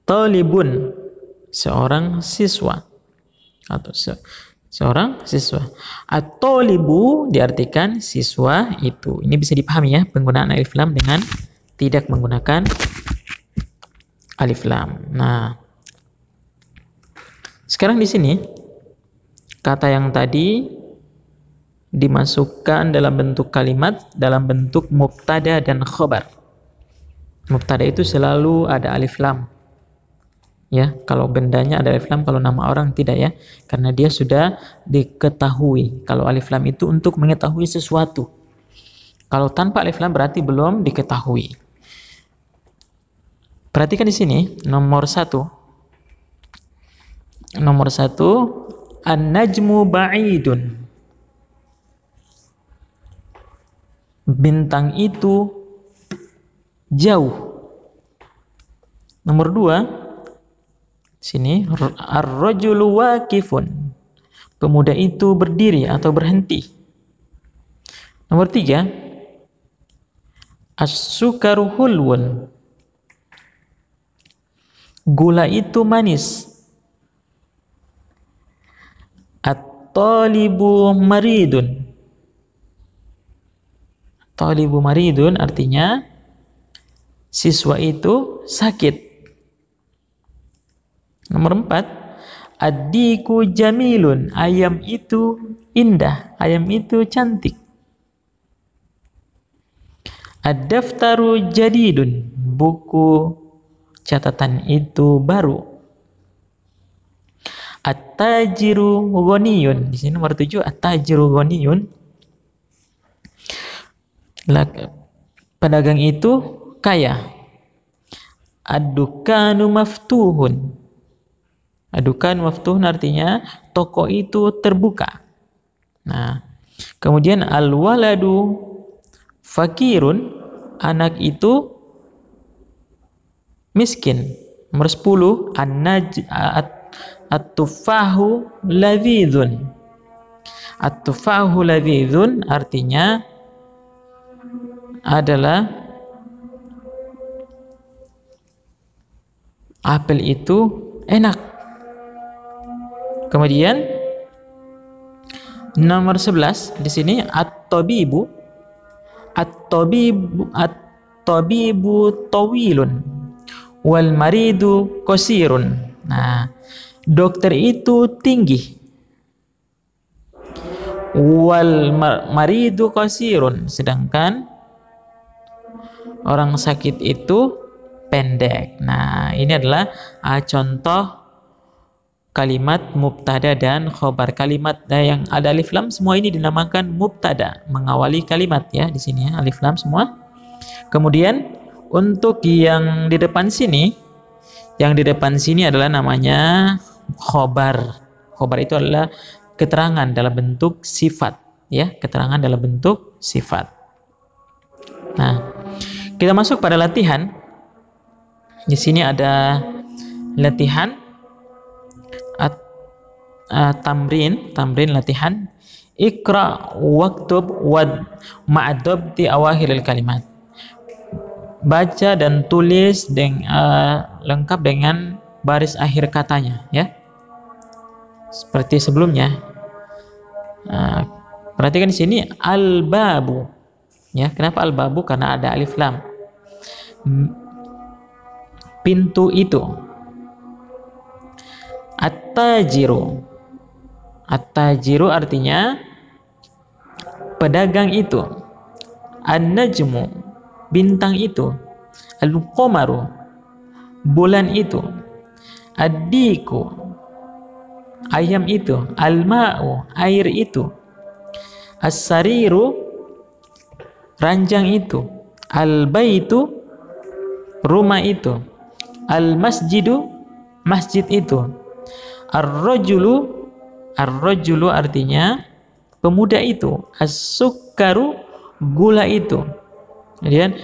talibun, seorang siswa atau seorang siswa. At-talibu diartikan siswa itu. Ini bisa dipahami ya penggunaan alif lam dengan tidak menggunakan alif lam. Nah, sekarang di sini kata yang tadi dimasukkan dalam bentuk kalimat dalam bentuk mubtada dan khobar. Mubtada itu selalu ada alif lam. Ya, kalau bendanya ada alif lam, kalau nama orang tidak ya, karena dia sudah diketahui. Kalau alif lam itu untuk mengetahui sesuatu. Kalau tanpa alif lam berarti belum diketahui. Perhatikan di sini nomor 1. Nomor 1, an-najmu ba'idun. Bintang itu jauh. Nomor 2, sini ar-rajulu waqifun. Pemuda itu berdiri atau berhenti. Nomor 3, as-sukaru hulwun. Gula itu manis. At-talibu maridun. Talibu maridun artinya siswa itu sakit. Nomor 4, ad-diku jamilun. Ayam itu indah, ayam itu cantik. Ad-daftaru jadidun. Buku catatan itu baru. At-tajiru ghaniyun. Di sini nomor 7, at-tajiru ghaniyun. Pedagang itu kaya. Ad-dukanu maftuhun. Ad-dukan maftuhun artinya toko itu terbuka. Nah, kemudian al-waladu fakirun. Anak itu miskin. Nomor 10, at-tufahu ladhidhun. At-tufahu ladhidhun artinya adalah apel itu enak. Kemudian nomor 11 di sini at-tabibu tawilun wal maridu qasirun. Nah, dokter itu tinggi. Wal maridu qasirun, sedangkan orang sakit itu pendek. Nah, ini adalah contoh kalimat mubtada dan khobar. Kalimat yang ada alif lam semua ini dinamakan mubtada, mengawali kalimat ya di sini ya, alif lam semua. Kemudian untuk yang di depan sini, adalah namanya khobar. Khobar itu adalah keterangan dalam bentuk sifat ya, keterangan dalam bentuk sifat. Nah, kita masuk pada latihan. Di sini ada latihan tamrin latihan. Iqra waktub wad ma'adab di awakhiril kalimat. Baca dan tulis lengkap dengan baris akhir katanya ya. Seperti sebelumnya. Perhatikan di sini al-babu. Ya, kenapa al-babu? Karena ada alif lam. Pintu itu. At-tajiru. At-tajiru artinya pedagang itu, an-najmu, bintang itu, al-qamaru, bulan itu, ad-diku, ayam itu, al-ma'u, air itu, as-sariru, ranjang itu, al-baitu, rumah itu, al-masjidu, masjid itu, ar-rajulu, ar-rajulu artinya pemuda itu, as-sukkaru, gula itu, kemudian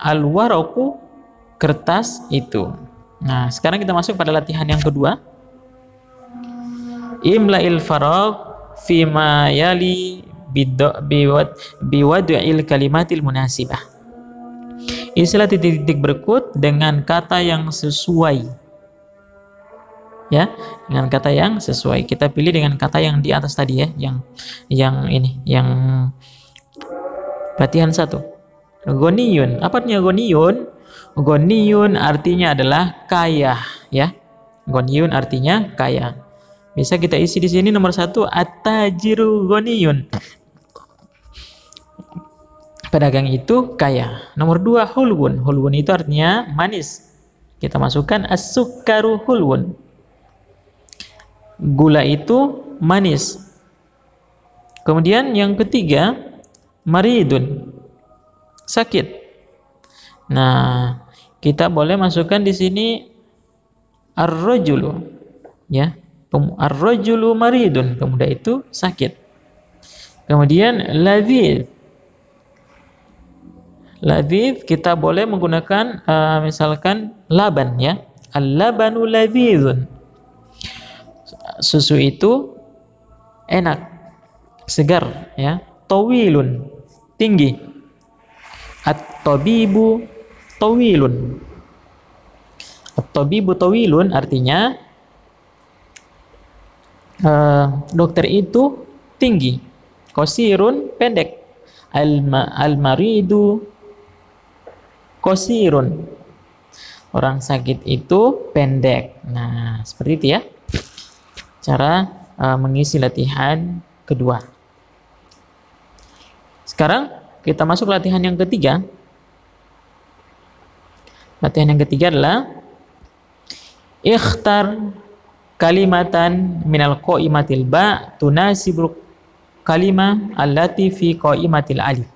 al-waraku, kertas itu. Nah, sekarang kita masuk pada latihan yang kedua. Imla'il faragh fima yali biwad'il kalimatil munasibah. Isilah titik-titik berikut dengan kata yang sesuai. Ya, dengan kata yang sesuai. Kita pilih dengan kata yang di atas tadi ya, yang ini, yang latihan 1. Ghaniyun. Apa artinya ghaniyun? Ghaniyun artinya adalah kaya, ya. Ghaniyun artinya kaya. Bisa kita isi di sini nomor 1, at-tajiru ghaniyun. Pedagang itu kaya. Nomor 2, hulwun. Hulwun itu artinya manis. Kita masukkan as-sukkaru hulwun. Gula itu manis. Kemudian yang ketiga, maridun, sakit. Nah, kita boleh masukkan di sini ar-rajulu, ya. Ar-rajulu maridun, pemuda itu sakit. Kemudian ladhidh. Ladhidh kita boleh menggunakan misalkan laban, ya. Al-labanu ladhidhun. Susu itu enak, segar, ya. Tawilun, tinggi. At-tabibu tawilun. At-tabibu tawilun artinya dokter itu tinggi. Qasirun, pendek. Al-maridu qasirun. Orang sakit itu pendek. Nah, seperti itu ya cara mengisi latihan kedua. Sekarang kita masuk latihan yang ketiga. Latihan yang ketiga adalah ikhtar kalimatan minal qaimatil ba tunasibul kalimah allati fi qaimatil alif.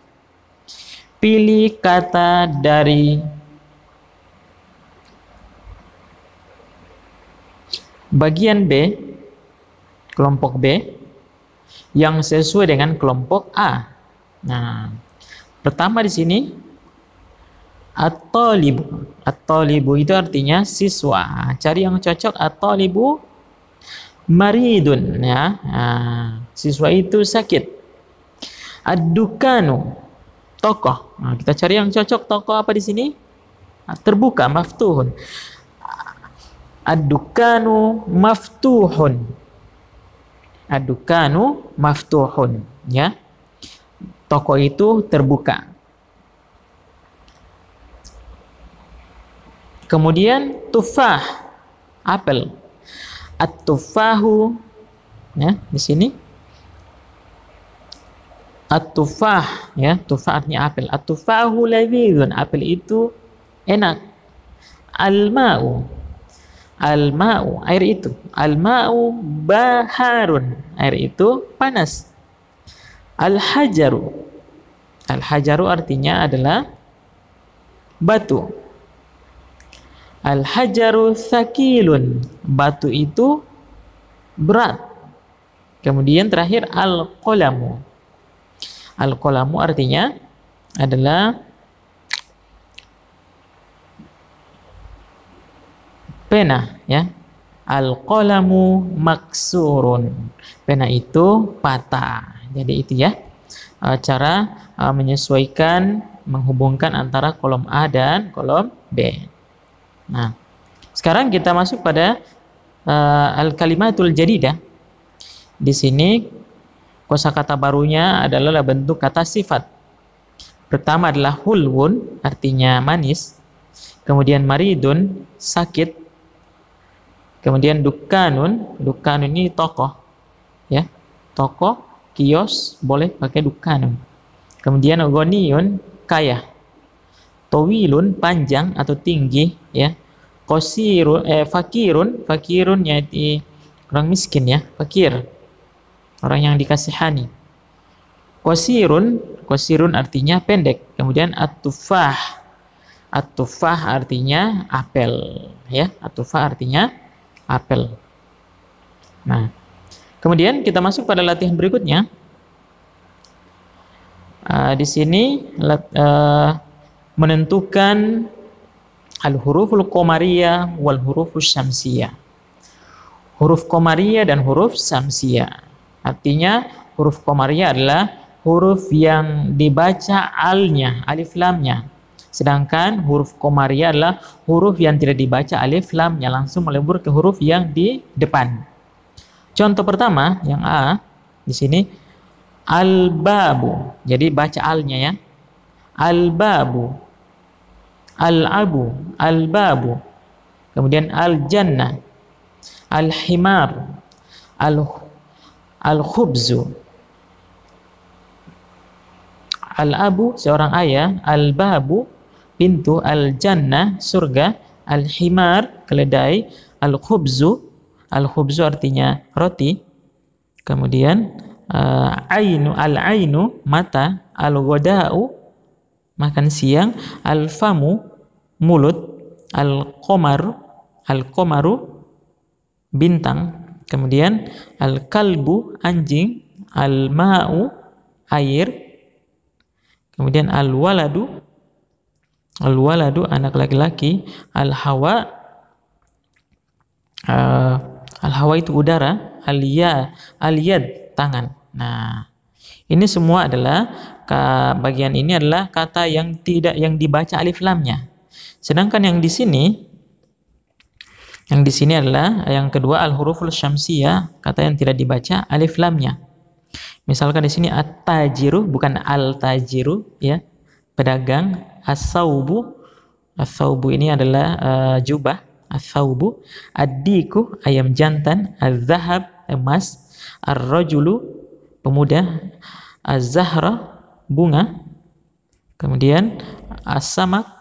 Pilih kata dari bagian B, kelompok B, yang sesuai dengan kelompok A. Nah, pertama di sini at-talibu. At-talibu itu artinya siswa. Cari yang cocok. At-talibu maridun, ya. Nah, siswa itu sakit. Ad-dukanu, tokoh. Nah, kita cari yang cocok. Tokoh apa di sini? Terbuka, maftuhun. Ad-dukanu maftuhun. Ad-dukanu maftuhun, ya. Toko itu terbuka. Kemudian tufah, apel. At-tufahu, ya, di sini. At-tufah, ya, tufah artinya apel. At-tufahu ladhidhun, apel itu enak. Al-ma'u, al-ma'u, air itu. Al-ma'u baharun, air itu panas. Al-hajaru, al-hajaru artinya adalah batu. Al-hajaru thaqilun, batu itu berat. Kemudian terakhir al-qalamu. Al-qalamu artinya adalah pena, ya. Al-qalamu maksurun, pena itu patah. Jadi itu ya cara menyesuaikan, menghubungkan antara kolom A dan kolom B. Nah, sekarang kita masuk pada al-kalimatul jadidah. Di sini kosakata barunya adalah bentuk kata sifat. Pertama adalah hulwun, artinya manis. Kemudian maridun, sakit. Kemudian dukanun, dukanun ini tokoh, ya, tokoh. kios boleh pakai dukanun. Kemudian ghaniyun, kaya. Tawilun, panjang atau tinggi, ya. Qasirun, fakirun yaitu orang miskin, ya, fakir, orang yang dikasihani. Qasirun artinya pendek. Kemudian at-tufah artinya apel, ya. At-tufah artinya apel. Nah, kemudian kita masuk pada latihan berikutnya. Di sini menentukan al-huruful qamariyah wal hurufus syamsiyah. Huruf qamariyah dan huruf syamsiyah. Artinya huruf qamariyah adalah huruf yang dibaca alnya, alif lamnya. Sedangkan huruf qamariyah adalah huruf yang tidak dibaca alif lamnya, langsung melebur ke huruf yang di depan. Contoh pertama yang A di sini al-babu. Jadi baca alnya, ya. Al-babu, al-abu, al-babu. Kemudian al-jannah, al-himar, al-khubzu. Al-abu seorang ayah, al-babu pintu, al-jannah surga, al-himar keledai, al-khubzu artinya roti. Kemudian al-ainu mata, al-ghada'u makan siang, al-famu mulut, al-qamaru bintang. Kemudian al-kalbu anjing, al-ma'u air. Kemudian al-waladu anak laki-laki, al-hawa itu udara, al-yad tangan. Nah, ini semua adalah bagian ini adalah kata yang dibaca alif lamnya. Sedangkan yang di sini adalah yang kedua al-huruful syamsiyah, kata yang tidak dibaca alif lamnya. Misalkan di sini at-tajiru bukan al-tajiru, ya, pedagang. As-saubu ini adalah jubah, as-saubu. Ad-diku ayam jantan, az-zahab emas, ar-rajulu pemuda, az-zahra bunga. Kemudian as-samak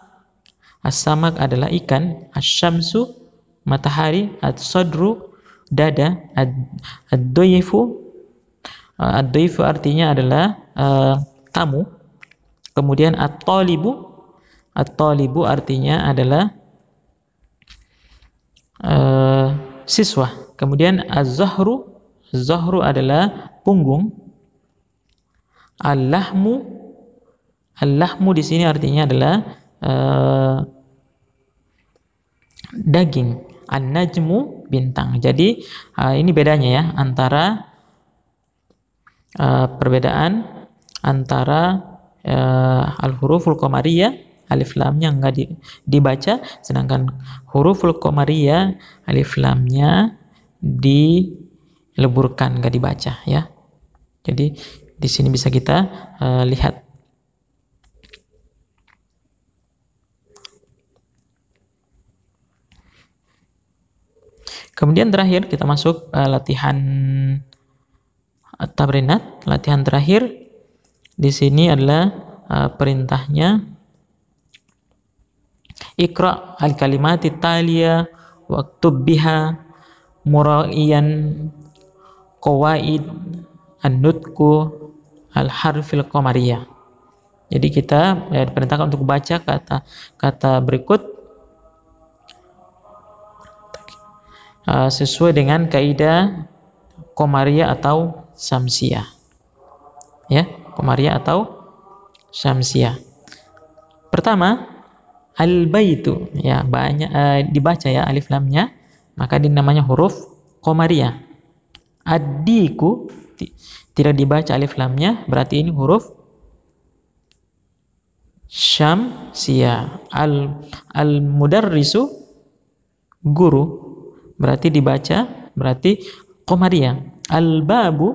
adalah ikan, asy-syamsu matahari, as-sadru dada, ad-doifu artinya adalah tamu. Kemudian at-talibu artinya adalah siswa. Kemudian az-zahru adalah punggung. Al-lahmu di sini artinya adalah daging. An-najmu bintang. Jadi ini bedanya, ya, antara perbedaan antara al-huruful qamariyah alif lamnya enggak dibaca, sedangkan huruful qamariyah alif lamnya dileburkan, enggak dibaca, ya. Jadi di sini bisa kita lihat. Kemudian terakhir kita masuk latihan at-tamrinat. Latihan terakhir di sini adalah perintahnya Iqra al-kalimati taliya waktub biha mura'iyan qawaid an-nutqu al-harfil qamariyah. Jadi kita diperintahkan untuk baca kata berikut sesuai dengan kaidah qamariyah atau syamsiyah. Ya, qamariyah atau syamsiyah. Pertama, al-baitu, ya, banyak dibaca, ya, alif lamnya, maka ini namanya huruf qamariyah. Ad-diku tidak dibaca alif lamnya, berarti ini huruf syamsiyah. Al-mudarrisu guru, berarti dibaca, berarti qamariyah. Al-babu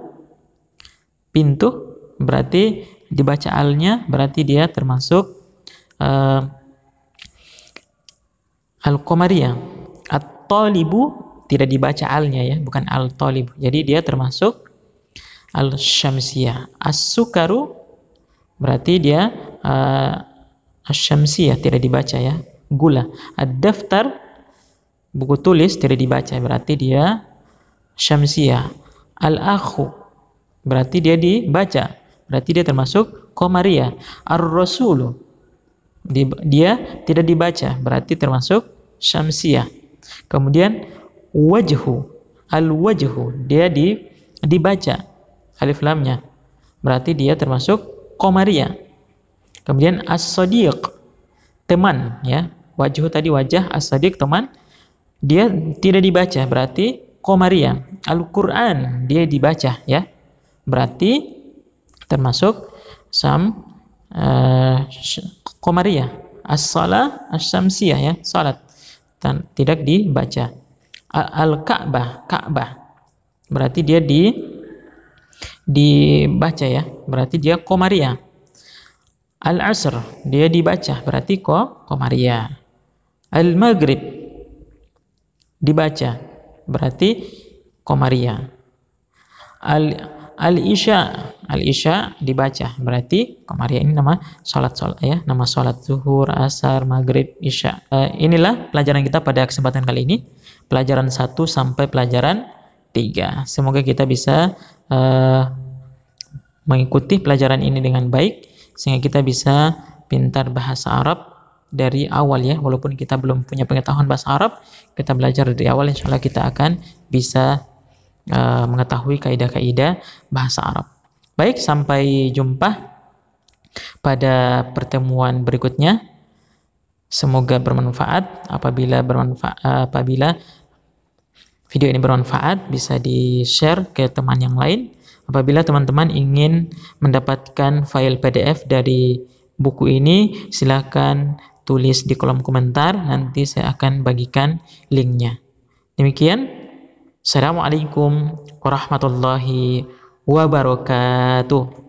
pintu, berarti dibaca alnya, berarti dia termasuk al-qamariyah. At-talibu tidak dibaca alnya, ya, bukan al-talibu, jadi dia termasuk Al-Syamsiyah. As-Sukaru berarti dia Asy-Syamsiyah tidak dibaca ya, gula. Ad-Daftar buku tulis tidak dibaca, berarti dia Syamsiyah. Al-Akhu berarti dia dibaca, berarti dia termasuk Qamariyah. Ar-Rasulu dia tidak dibaca, berarti termasuk Syamsiyah. Kemudian Wajhu, Al-Wajhu dia dibaca, alif lamnya, berarti dia termasuk Qamariyah. Kemudian As-Sadiq teman ya, wajhu tadi wajah, as-sadiq teman, dia tidak dibaca, berarti Qamariyah. Al-Quran dia dibaca ya, berarti termasuk Qamariyah. As-salah Asy-Syamsiyah ya, salat tidak dibaca. Al-Ka'bah, Ka'bah berarti dia dibaca ya, berarti dia Qamariyah. Al-Asr dia dibaca, berarti Qamariyah. Al-Maghrib dibaca, berarti Qamariyah. Al-Isya, Al-Isya dibaca, berarti Qamariyah. Ini nama salat ya, nama salat zuhur, asar, maghrib, isya. Inilah pelajaran kita pada kesempatan kali ini, pelajaran 1 sampai pelajaran 3. Semoga kita bisa mengikuti pelajaran ini dengan baik, sehingga kita bisa pintar bahasa Arab dari awal ya. Walaupun kita belum punya pengetahuan bahasa Arab, kita belajar dari awal, insya Allah kita akan bisa mengetahui kaidah-kaidah bahasa Arab. Baik, sampai jumpa pada pertemuan berikutnya. Semoga bermanfaat. Apabila video ini bermanfaat, bisa di-share ke teman yang lain. Apabila teman-teman ingin mendapatkan file PDF dari buku ini, silakan tulis di kolom komentar, nanti saya akan bagikan linknya. Demikian, Assalamualaikum warahmatullahi wabarakatuh.